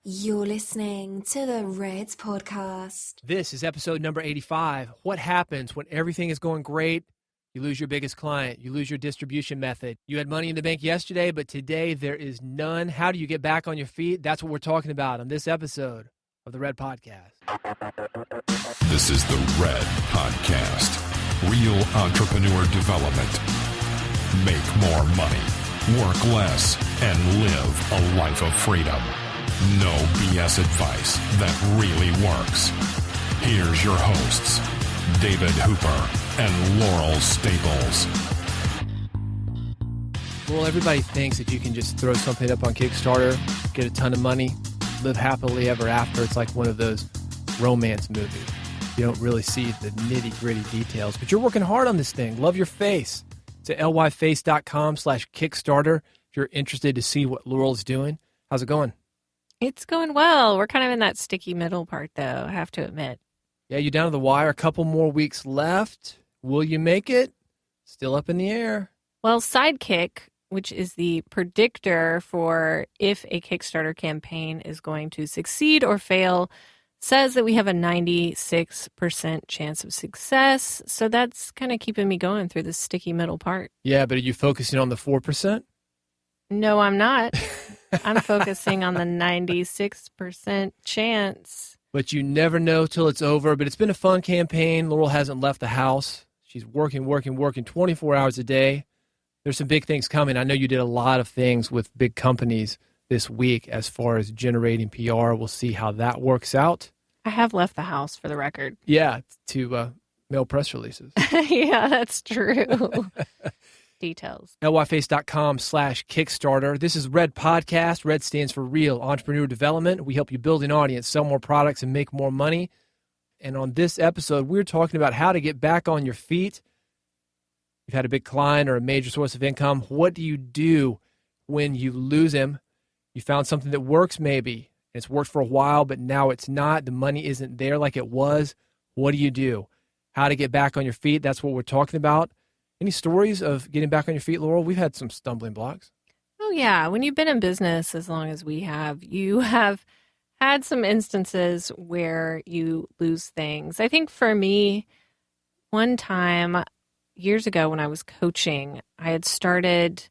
You're listening to the Reds Podcast. This is episode number 85. What happens when everything is going great? You lose your biggest client. You lose your distribution method. You had money in the bank yesterday, but today there is none. How do you get back on your feet? That's what we're talking about on this episode of the Red Podcast. This is the Red Podcast. Real entrepreneur development. Make more money, work less, and live a life of freedom. No BS advice that really works. Here's your hosts, David Hooper and Laurel Staples. Well, everybody thinks that you can just throw something up on Kickstarter, get a ton of money, live happily ever after. It's like one of those romance movies. You don't really see the nitty-gritty details, but you're working hard on this thing. Love your face. It's at lyface.com/Kickstarter if you're interested to see what Laurel's doing. How's it going? It's going well. We're kind of in that sticky middle part, though, I have to admit. Yeah, you're down to the wire. A couple more weeks left. Will you make it? Still up in the air. Well, Sidekick, which is the predictor for if a Kickstarter campaign is going to succeed or fail, says that we have a 96% chance of success. So that's kind of keeping me going through the sticky middle part. Yeah, but are you focusing on the 4%? No, I'm not. I'm focusing on the 96% chance. But you never know till it's over. But it's been a fun campaign. Laurel hasn't left the house. She's working 24 hours a day. There's some big things coming. I know you did a lot of things with big companies this week as far as generating PR. We'll see how that works out. I have left the house, for the record. Yeah, to mail press releases. Yeah, that's true. Details. lyface.com/Kickstarter. This is Red Podcast. Red stands for Real Entrepreneur Development. We help you build an audience, sell more products, and make more money. And on this episode, we're talking about how to get back on your feet. You've had a big client or a major source of income. What do you do when you lose him? You found something that works maybe. It's worked for a while, but now it's not. The money isn't there like it was. What do you do? How to get back on your feet. That's what we're talking about. Any stories of getting back on your feet, Laurel? We've had some stumbling blocks. Oh, yeah. When you've been in business as long as we have, you have had some instances where you lose things. I think for me, one time years ago when I was coaching, I had started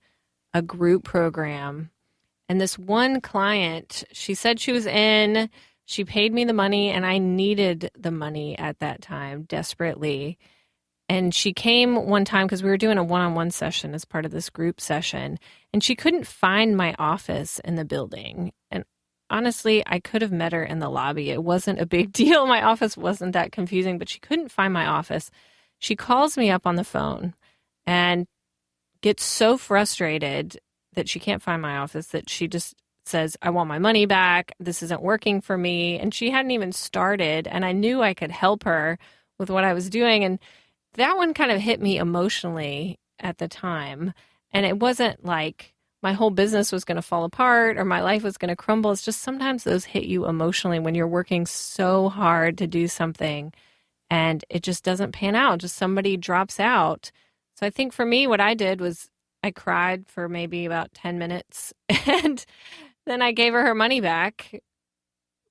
a group program. And this one client, she said she was in, she paid me the money, and I needed the money at that time desperately. And she came one time because we were doing a one-on-one session as part of this group session, and she couldn't find my office in the building. And honestly, I could have met her in the lobby. It wasn't a big deal. My office wasn't that confusing, but she couldn't find my office. She calls me up on the phone and gets so frustrated that she can't find my office that she just says, I want my money back. This isn't working for me. And she hadn't even started, and I knew I could help her with what I was doing. And that one kind of hit me emotionally at the time. And it wasn't like my whole business was going to fall apart or my life was going to crumble. It's just sometimes those hit you emotionally when you're working so hard to do something and it just doesn't pan out. Just somebody drops out. So I think for me, what I did was I cried for maybe about 10 minutes and then I gave her money back.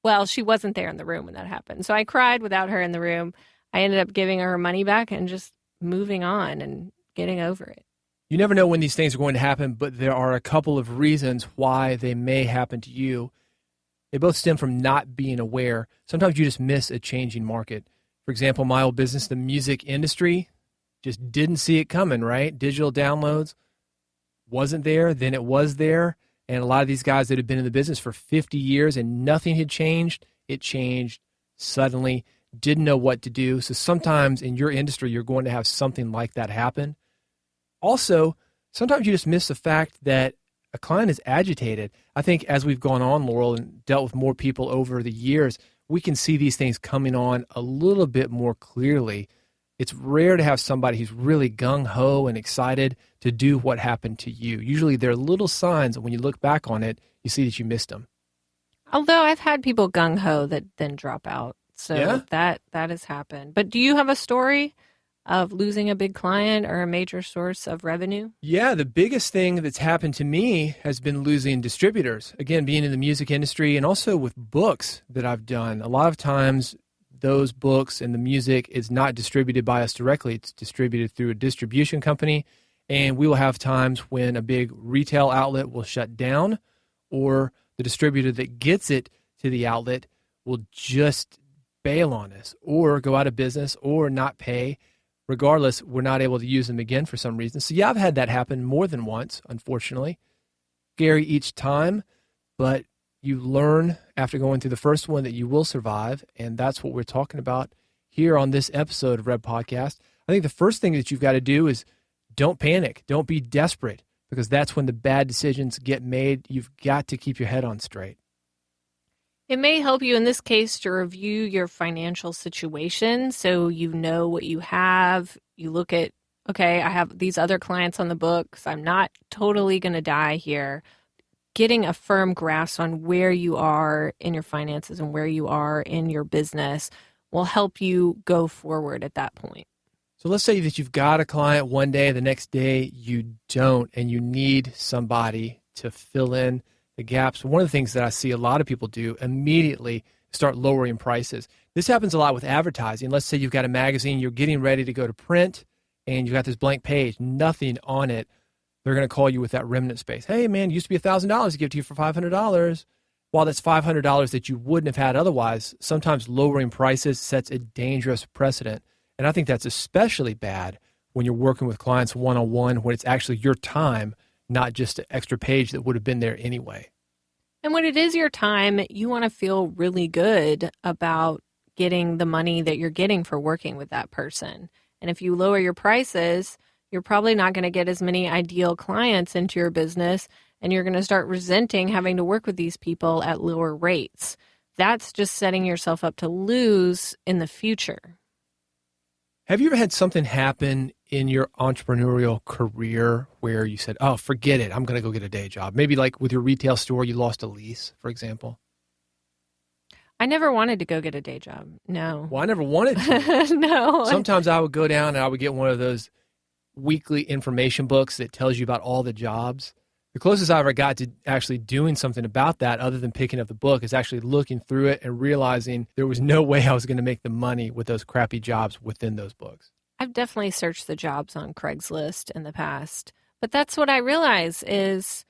Well, she wasn't there in the room when that happened. So I cried without her in the room. I ended up giving her money back and just moving on and getting over it. You never know when these things are going to happen, but there are a couple of reasons why they may happen to you. They both stem from not being aware. Sometimes you just miss a changing market. For example, my old business, the music industry, just didn't see it coming, right? Digital downloads wasn't there, then it was there. And a lot of these guys that had been in the business for 50 years and nothing had changed, it changed suddenly. Didn't know what to do. So sometimes in your industry, you're going to have something like that happen. Also, sometimes you just miss the fact that a client is agitated. I think as we've gone on, Laurel, and dealt with more people over the years, we can see these things coming on a little bit more clearly. It's rare to have somebody who's really gung-ho and excited to do what happened to you. Usually there are little signs that when you look back on it, you see that you missed them. Although I've had people gung-ho that then drop out. So yeah? that has happened. But do you have a story of losing a big client or a major source of revenue? Yeah, the biggest thing that's happened to me has been losing distributors. Again, being in the music industry and also with books that I've done. A lot of times those books and the music is not distributed by us directly. It's distributed through a distribution company. And we will have times when a big retail outlet will shut down, or the distributor that gets it to the outlet will just bail on us or go out of business or not pay. Regardless, we're not able to use them again for some reason. So yeah, I've had that happen more than once, unfortunately. Scary each time, but you learn after going through the first one that you will survive, and that's what we're talking about here on this episode of Red Podcast. I think the first thing that you've got to do is don't panic. Don't be desperate, because that's when the bad decisions get made. You've got to keep your head on straight. It may help you in this case to review your financial situation so you know what you have. You look at, okay, I have these other clients on the books. I'm not totally going to die here. Getting a firm grasp on where you are in your finances and where you are in your business will help you go forward at that point. So let's say that you've got a client one day, the next day you don't, and you need somebody to fill in the gaps. One of the things that I see a lot of people do immediately start lowering prices. This happens a lot with advertising. Let's say you've got a magazine, you're getting ready to go to print, and you've got this blank page, nothing on it. They're going to call you with that remnant space. Hey, man, it used to be $1,000 to give to you for $500. While that's $500 that you wouldn't have had otherwise, sometimes lowering prices sets a dangerous precedent. And I think that's especially bad when you're working with clients one-on-one, when it's actually your time, not just an extra page that would have been there anyway. And when it is your time, you want to feel really good about getting the money that you're getting for working with that person. And if you lower your prices, you're probably not going to get as many ideal clients into your business, and you're going to start resenting having to work with these people at lower rates. That's just setting yourself up to lose in the future. Have you ever had something happen in your entrepreneurial career where you said, oh, forget it, I'm going to go get a day job? Maybe like with your retail store, you lost a lease, for example. I never wanted to go get a day job. No. Well, I never wanted to. No. Sometimes I would go down and I would get one of those weekly information books that tells you about all the jobs. The closest I ever got to actually doing something about that, other than picking up the book, is actually looking through it and realizing there was no way I was going to make the money with those crappy jobs within those books. I've definitely searched the jobs on Craigslist in the past, but that's what I realize is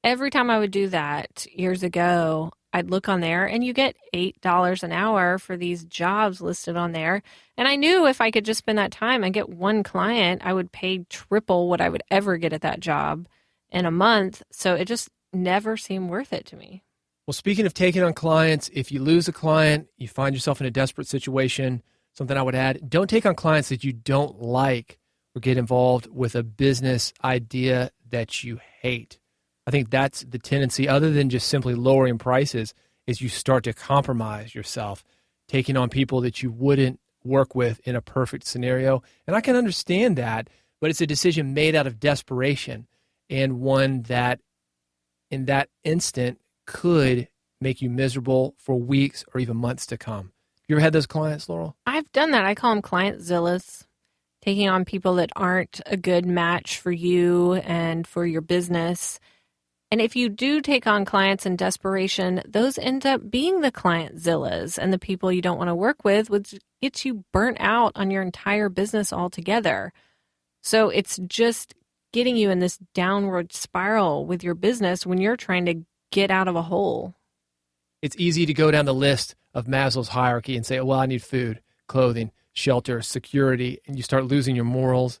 every time I would do that years ago, I'd look on there and you get $8 an hour for these jobs listed on there. And I knew if I could just spend that time and get one client, I would pay triple what I would ever get at that job in a month. So it just never seemed worth it to me. Well, speaking of taking on clients, if you lose a client, you find yourself in a desperate situation, something I would add, don't take on clients that you don't like or get involved with a business idea that you hate. I think that's the tendency, other than just simply lowering prices, is you start to compromise yourself, taking on people that you wouldn't work with in a perfect scenario. And I can understand that, but it's a decision made out of desperation, and one that in that instant could make you miserable for weeks or even months to come. You ever had those clients, Laurel? I've done that. I call them client zillas, taking on people that aren't a good match for you and for your business. And if you do take on clients in desperation, those end up being the client zillas and the people you don't want to work with, which gets you burnt out on your entire business altogether. So it's just getting you in this downward spiral with your business when you're trying to get out of a hole. It's easy to go down the list of Maslow's hierarchy and say, well, I need food, clothing, shelter, security, and you start losing your morals.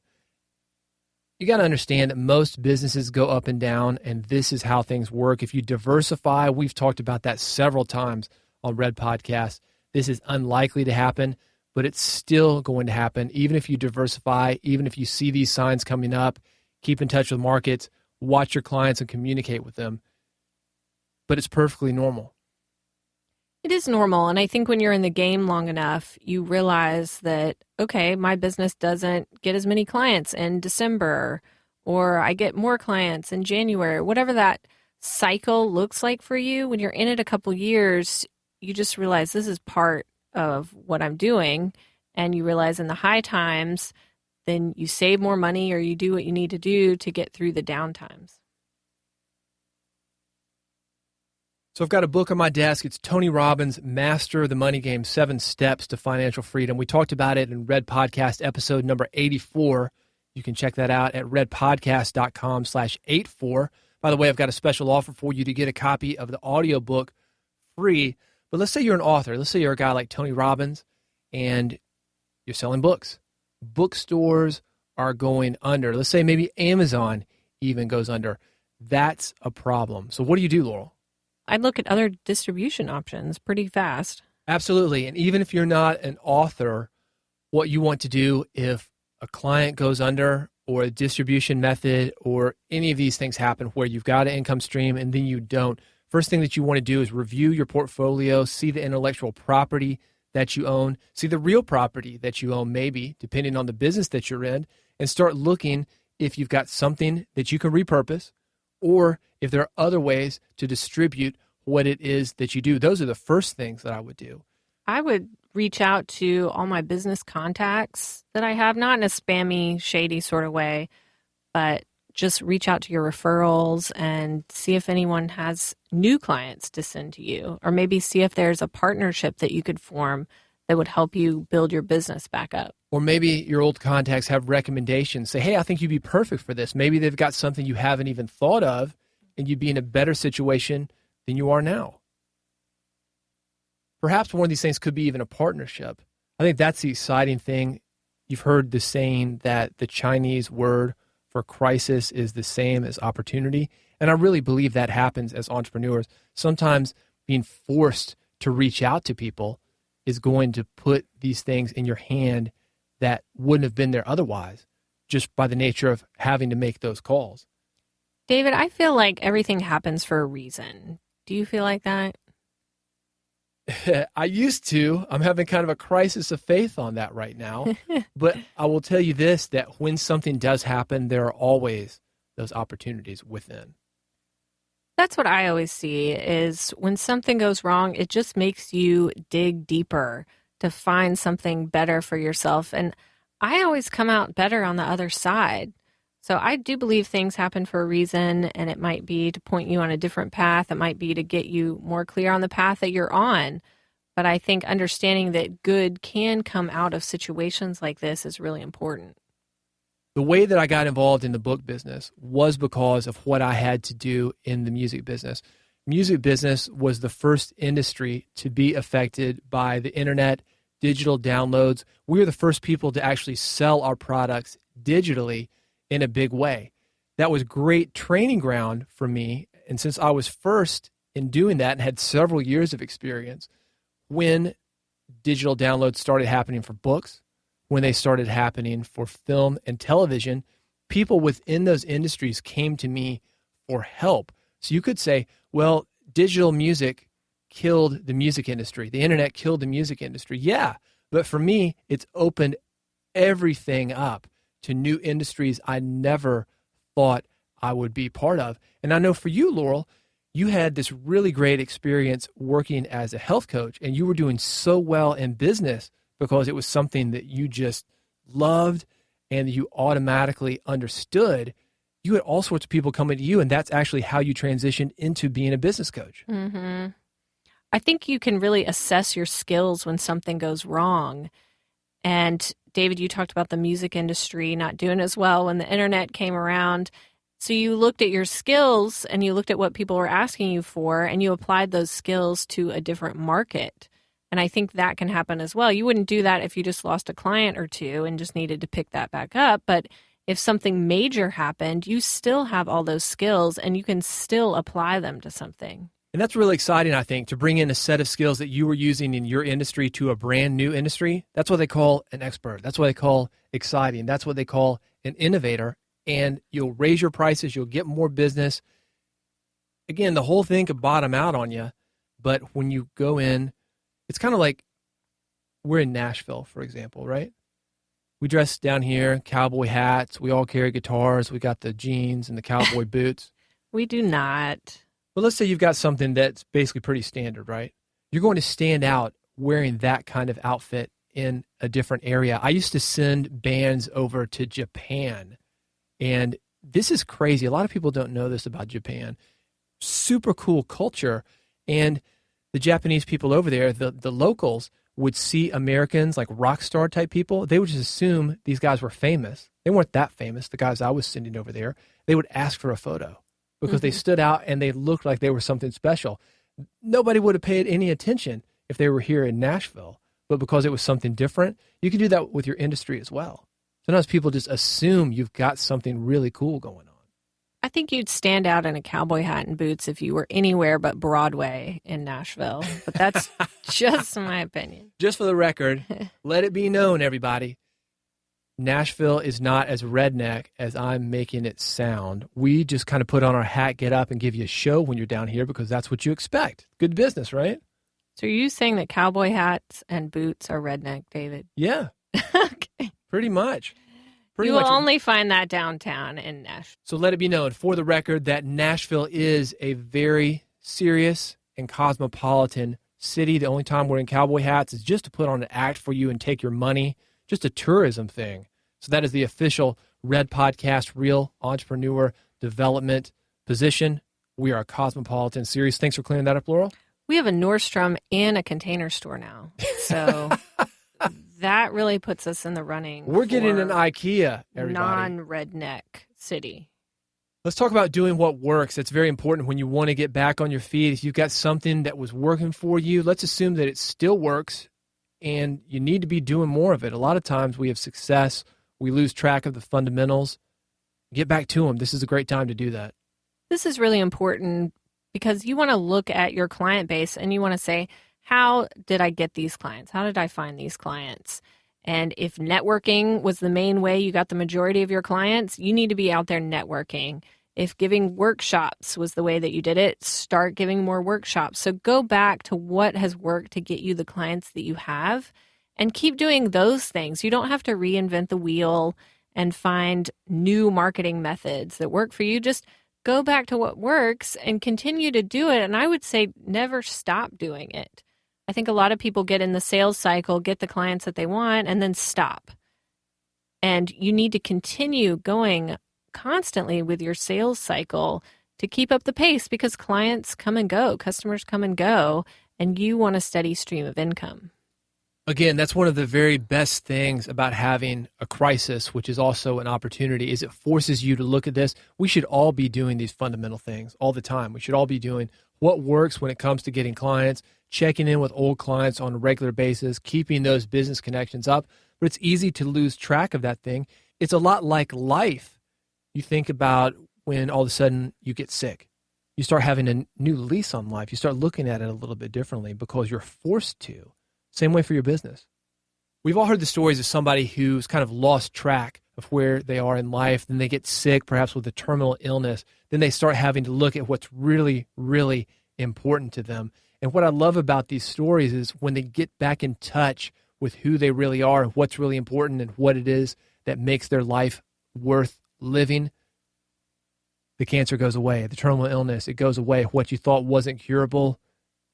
You got to understand that most businesses go up and down, and this is how things work. If you diversify, we've talked about that several times on Red Podcast. This is unlikely to happen, but it's still going to happen. Even if you diversify, even if you see these signs coming up, keep in touch with markets, watch your clients and communicate with them. But it's perfectly normal. It is normal. And I think when you're in the game long enough, you realize that, okay, my business doesn't get as many clients in December, or I get more clients in January, whatever that cycle looks like for you. When you're in it a couple years, you just realize this is part of what I'm doing. And you realize in the high times then you save more money or you do what you need to do to get through the downtimes. So I've got a book on my desk. It's Tony Robbins' Master the Money Game, 7 Steps to Financial Freedom. We talked about it in Red Podcast episode number 84. You can check that out at redpodcast.com/84. By the way, I've got a special offer for you to get a copy of the audiobook free. But let's say you're an author. Let's say you're a guy like Tony Robbins and you're selling books. Bookstores are going under. Let's say maybe Amazon even goes under. That's a problem. So what do you do, Laurel? I'd look at other distribution options pretty fast. Absolutely. And even if you're not an author, what you want to do if a client goes under or a distribution method or any of these things happen where you've got an income stream and then you don't, first thing that you want to do is review your portfolio, see the intellectual property that you own, see the real property that you own maybe, depending on the business that you're in, and start looking if you've got something that you can repurpose or if there are other ways to distribute what it is that you do. Those are the first things that I would do. I would reach out to all my business contacts that I have, not in a spammy, shady sort of way, but just reach out to your referrals and see if anyone has new clients to send to you, or maybe see if there's a partnership that you could form that would help you build your business back up. Or maybe your old contacts have recommendations. Say, hey, I think you'd be perfect for this. Maybe they've got something you haven't even thought of, and you'd be in a better situation than you are now. Perhaps one of these things could be even a partnership. I think that's the exciting thing. You've heard the saying that the Chinese word for crisis is the same as opportunity. And I really believe that happens as entrepreneurs. Sometimes being forced to reach out to people is going to put these things in your hand that wouldn't have been there otherwise, just by the nature of having to make those calls. David, I feel like everything happens for a reason. Do you feel like that? I used to. I'm having kind of a crisis of faith on that right now. But I will tell you this, that when something does happen, there are always those opportunities within. That's what I always see is when something goes wrong, it just makes you dig deeper to find something better for yourself. And I always come out better on the other side. So I do believe things happen for a reason, and it might be to point you on a different path. It might be to get you more clear on the path that you're on. But I think understanding that good can come out of situations like this is really important. The way that I got involved in the book business was because of what I had to do in the music business. Music business was the first industry to be affected by the internet, digital downloads. We were the first people to actually sell our products digitally in a big way. That was great training ground for me. And since I was first in doing that and had several years of experience, when digital downloads started happening for books, when they started happening for film and television, people within those industries came to me for help. So you could say, well, digital music killed the music industry. The internet killed the music industry. Yeah, but for me, it's opened everything up to new industries I never thought I would be part of. And I know for you, Laurel, you had this really great experience working as a health coach, and you were doing so well in business because it was something that you just loved and you automatically understood. You had all sorts of people coming to you, and that's actually how you transitioned into being a business coach. Mm-hmm. I think you can really assess your skills when something goes wrong. And David, you talked about the music industry not doing as well when the internet came around. So you looked at your skills and you looked at what people were asking you for, and you applied those skills to a different market. And I think that can happen as well. You wouldn't do that if you just lost a client or two and just needed to pick that back up. But if something major happened, you still have all those skills and you can still apply them to something. And that's really exciting, I think, to bring in a set of skills that you were using in your industry to a brand new industry. That's what they call an expert. That's what they call exciting. That's what they call an innovator. And you'll raise your prices. You'll get more business. Again, the whole thing could bottom out on you. But when you go in, it's kind of like we're in Nashville, for example, right? We dress down here, cowboy hats. We all carry guitars. We got the jeans and the cowboy boots. We do not. Well, let's say you've got something that's basically pretty standard, right? You're going to stand out wearing that kind of outfit in a different area. I used to send bands over to Japan, and this is crazy. A lot of people don't know this about Japan. Super cool culture, and the Japanese people over there, the locals, would see Americans, like rock star type people. They would just assume these guys were famous. They weren't that famous, the guys I was sending over there. They would ask for a photo because they stood out and they looked like they were something special. Nobody would have paid any attention if they were here in Nashville, but because it was something different, you can do that with your industry as well. Sometimes people just assume you've got something really cool going on. I think you'd stand out in a cowboy hat and boots if you were anywhere but Broadway in Nashville. But that's just my opinion. Just for the record, let it be known, everybody, Nashville is not as redneck as I'm making it sound. We just kind of put on our hat, get up, and give you a show when you're down here because that's what you expect. Good business, right? So are you saying that cowboy hats and boots are redneck, David? Yeah. Okay. Pretty much. You will only find that downtown in Nashville. So let it be known, for the record, that Nashville is a very serious and cosmopolitan city. The only time we're in cowboy hats is just to put on an act for you and take your money, just a tourism thing. So that is the official Red Podcast Real Entrepreneur Development position. We are a cosmopolitan series. Thanks for clearing that up, Laurel. We have a Nordstrom and a Container Store now. So that really puts us in the running. We're getting an IKEA, everybody. Non-redneck city. Let's talk about doing what works. That's very important when you want to get back on your feet. If you've got something that was working for you, let's assume that it still works and you need to be doing more of it. A lot of times we have success, we lose track of the fundamentals. Get back to them. This is a great time to do that. This is really important because you want to look at your client base and you want to say, how did I get these clients? How did I find these clients? And if networking was the main way you got the majority of your clients, you need to be out there networking. If giving workshops was the way that you did it, start giving more workshops. So go back to what has worked to get you the clients that you have and keep doing those things. You don't have to reinvent the wheel and find new marketing methods that work for you. Just go back to what works and continue to do it. And I would say never stop doing it. I think a lot of people get in the sales cycle, get the clients that they want, and then stop. And you need to continue going constantly with your sales cycle to keep up the pace because clients come and go, customers come and go, and you want a steady stream of income. Again, that's one of the very best things about having a crisis, which is also an opportunity, is it forces you to look at this. We should all be doing these fundamental things all the time. We should all be doing what works when it comes to getting clients, checking in with old clients on a regular basis, keeping those business connections up. But it's easy to lose track of that thing. It's a lot like life. You think about when all of a sudden you get sick. You start having a new lease on life. You start looking at it a little bit differently because you're forced to. Same way for your business. We've all heard the stories of somebody who's kind of lost track of where they are in life. Then they get sick, perhaps with a terminal illness. Then they start having to look at what's really, really important to them. And what I love about these stories is when they get back in touch with who they really are, what's really important, and what it is that makes their life worth living, the cancer goes away. The terminal illness, it goes away. What you thought wasn't curable,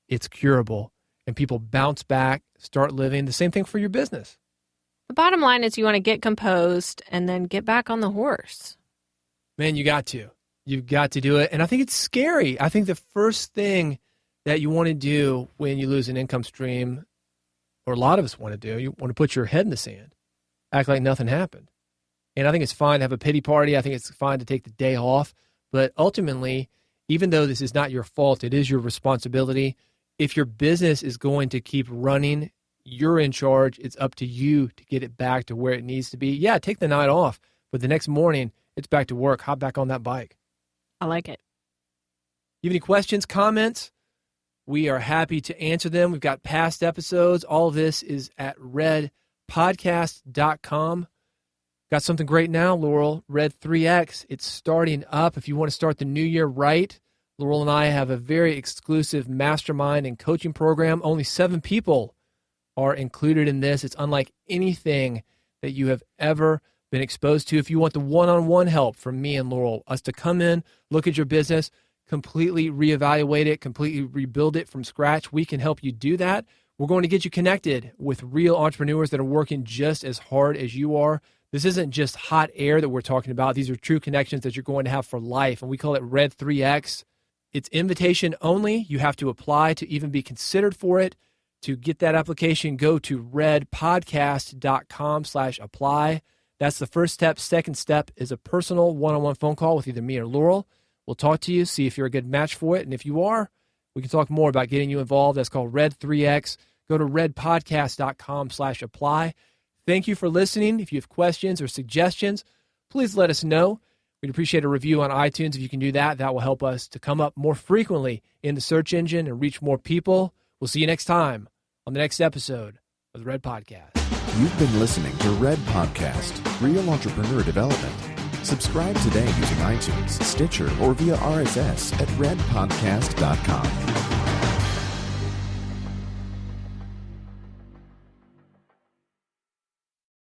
it's curable. And people bounce back, start living. The same thing for your business. The bottom line is you want to get composed and then get back on the horse. Man, you got to. You've got to do it. And I think it's scary. I think the first thing that you want to do when you lose an income stream, or a lot of us want to do, you want to put your head in the sand, act like nothing happened. And I think it's fine to have a pity party. I think it's fine to take the day off. But ultimately, even though this is not your fault, it is your responsibility. If your business is going to keep running, you're in charge. It's up to you to get it back to where it needs to be. Yeah, take the night off, but the next morning, it's back to work. Hop back on that bike. I like it. You have any questions, comments? We are happy to answer them. We've got past episodes. All of this is at redpodcast.com. Got something great now, Laurel. Red 3X. It's starting up. If you want to start the new year right, Laurel and I have a very exclusive mastermind and coaching program. Only 7 people are included in this. It's unlike anything that you have ever been exposed to. If you want the one-on-one help from me and Laurel, us to come in, look at your business, completely reevaluate it, completely rebuild it from scratch, we can help you do that. We're going to get you connected with real entrepreneurs that are working just as hard as you are. This isn't just hot air that we're talking about. These are true connections that you're going to have for life, and we call it Red 3X. It's invitation only. You have to apply to even be considered for it. To get that application, go to redpodcast.com/apply. That's the first step. Second step is a personal one-on-one phone call with either me or Laurel. We'll talk to you, see if you're a good match for it. And if you are, we can talk more about getting you involved. That's called Red 3X. Go to redpodcast.com/apply. Thank you for listening. If you have questions or suggestions, please let us know. We'd appreciate a review on iTunes if you can do that. That will help us to come up more frequently in the search engine and reach more people. We'll see you next time on the next episode of the Red Podcast. You've been listening to Red Podcast, Real Entrepreneur Development. Subscribe today using iTunes, Stitcher, or via RSS at redpodcast.com.